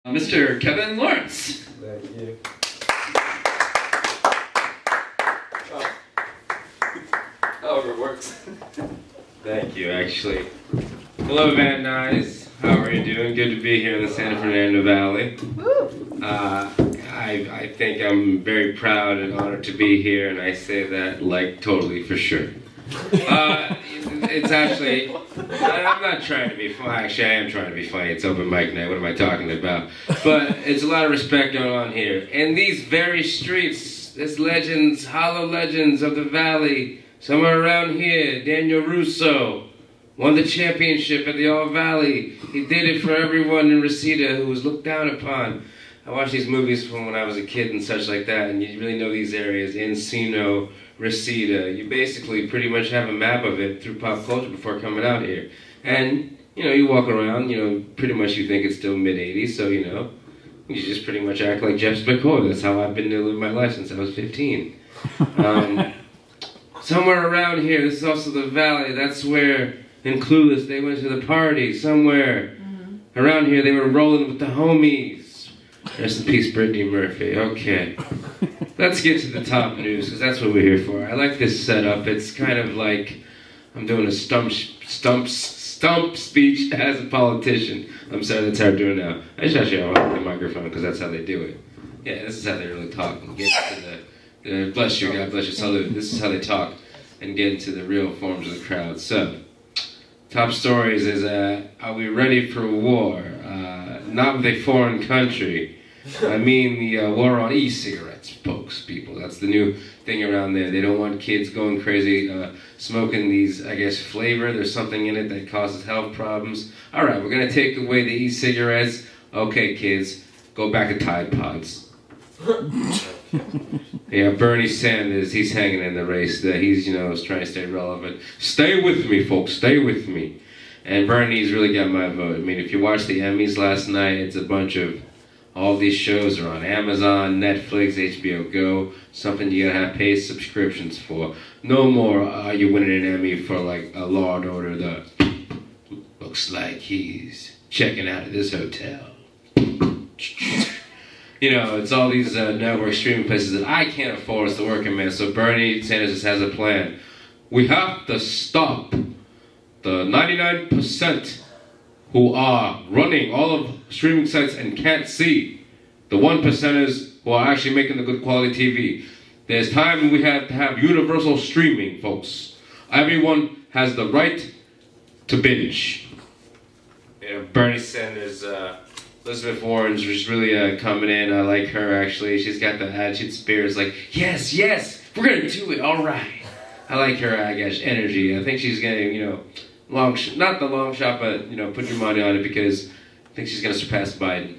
Mr. Kevin Lawrence. Thank you. Oh, it works. Thank you, actually. Hello, Van Nuys. How are you doing? Good to be here in the San Fernando Valley. I think I'm very proud and honored to be here, and I say that, like, totally for sure. It's actually, I'm not trying to be funny. Actually, I am trying to be funny. It's open mic night. What am I talking about? But it's a lot of respect going on here. And these very streets, there's legends, hollow legends of the valley. Somewhere around here, Daniel Russo won the championship at the All Valley. He did it for everyone in Reseda who was looked down upon. I watched these movies from when I was a kid and such like that, and you really know these areas, Encino, Reseda. You basically pretty much have a map of it through pop culture before coming out here. And, you know, you walk around, you know, pretty much you think it's still mid-80s, so, you know, you just pretty much act like Jeff McCoy. That's how I've been living my life since I was 15. Somewhere around here, this is also the valley, that's where, in Clueless, they went to the party. Somewhere around here, they were rolling with the homies. Rest in peace, Brittany Murphy. Okay. Let's get to the top news, because that's what we're here for. I like this setup. It's kind of like I'm doing a stump speech as a politician. I'm sorry, that's hard to do now. I just actually want the microphone, because that's how they do it. Yeah, this is how they really talk and get to the bless you, God bless you, salute. This is how they talk and get into the real forms of the crowd. So, top stories is, are we ready for war? Not with a foreign country. I mean the war on e-cigarettes, folks, people. That's the new thing around there. They don't want kids going crazy, smoking these, I guess, flavor. There's something in it that causes health problems. All right, we're going to take away the e-cigarettes. Okay, kids, go back to Tide Pods. Yeah, Bernie Sanders, he's hanging in the race there. He's, you know, trying to stay relevant. Stay with me, folks, stay with me. And Bernie's really got my vote. I mean, if you watched the Emmys last night, it's a bunch of, all these shows are on Amazon, Netflix, HBO Go, something you gotta have paid subscriptions for. No more are you winning an Emmy for like a Law and Order, the looks like he's checking out of this hotel. You know, it's all these network streaming places that I can't afford as the working man. So Bernie Sanders just has a plan. We have to stop the 99% who are running all of streaming sites and can't see the 1%ers who are actually making the good quality TV. There's time we have to have universal streaming, folks. Everyone has the right to binge. You know, Bernie Sanders, Elizabeth Warren's just really coming in. I like her, actually. She's got the attitude spirit. Like, yes, yes, we're going to do it, all right. I like her, I guess, energy. I think she's getting, you know, not the long shot, but, you know, put your money on it, because I think she's going to surpass Biden.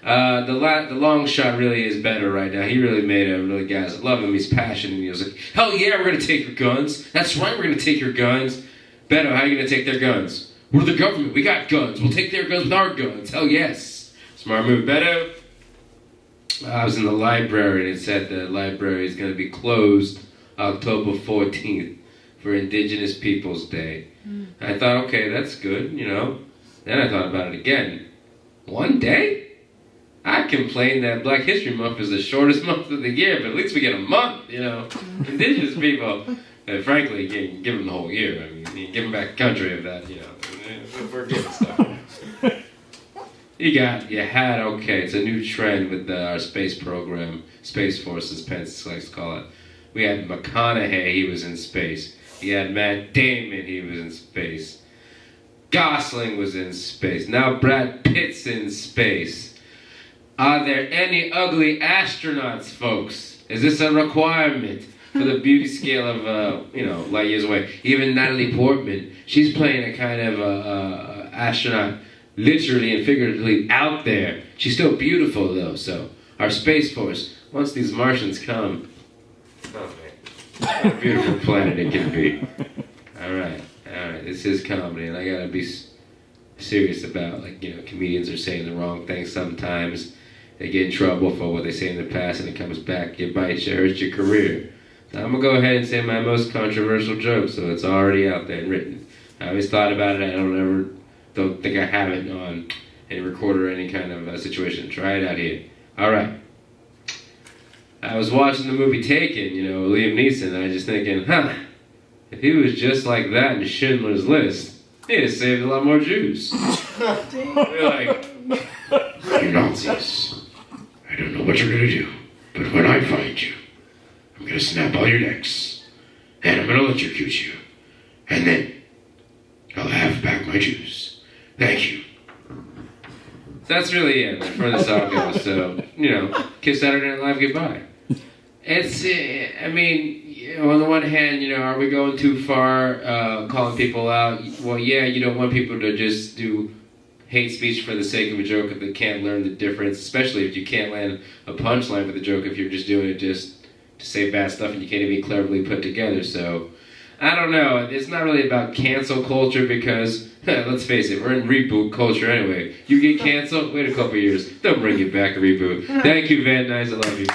The long shot really is better right now. He really made it. Really, guys, I love him. He's passionate. He was like, hell yeah, we're going to take your guns. That's right, we're going to take your guns. Beto, how are you going to take their guns? We're the government. We got guns. We'll take their guns with our guns. Hell yes. Smart move. Beto, I was in the library, and it said the library is going to be closed October 14th for Indigenous Peoples Day. I thought, okay, that's good, you know. Then I thought about it again. One day? I complain that Black History Month is the shortest month of the year, but at least we get a month, you know. Indigenous people, and frankly, give them the whole year. I mean, you give them back the country of that, you know. We're giving stuff. Okay, it's a new trend with our space program, Space Force, as Pence likes to call it. We had McConaughey, he was in space. He had Matt Damon, he was in space. Gosling was in space. Now Brad Pitt's in space. Are there any ugly astronauts, folks? Is this a requirement for the beauty scale of, you know, light years away? Even Natalie Portman, she's playing a kind of astronaut, literally and figuratively out there. She's still beautiful, though, so our Space Force, once these Martians come, oh, man. What a beautiful planet it can be. Alright, this is comedy, and I gotta be serious about, like, you know, comedians are saying the wrong thing sometimes. They get in trouble for what they say in the past, and it comes back. It bites you, hurts your career. So I'm gonna go ahead and say my most controversial joke, so it's already out there and written. I always thought about it. I don't think I have it on any recorder or any kind of situation. Try it out here. All right. I was watching the movie Taken, you know, Liam Neeson, and I was just thinking, if he was just like that in Schindler's List, he'd have saved a lot more Jews. They're like, you Nazis, I don't know what you're gonna do, but when I find you, I'm gonna snap all your necks, and I'm gonna electrocute you, and then I'll have back my Jews. Thank you. That's really it. That's where the song goes. So, you know, kiss Saturday Night Live goodbye. It's, I mean, you know, on the one hand, you know, are we going too far calling people out? Well, yeah, you don't want people to just do hate speech for the sake of a joke if they can't learn the difference, especially if you can't land a punchline for the joke if you're just doing it just to say bad stuff and you can't even cleverly put together. So, I don't know. It's not really about cancel culture because, let's face it, we're in reboot culture anyway. You get canceled, wait a couple years, they'll bring you back a reboot. Thank you, Van Nuys. I love you.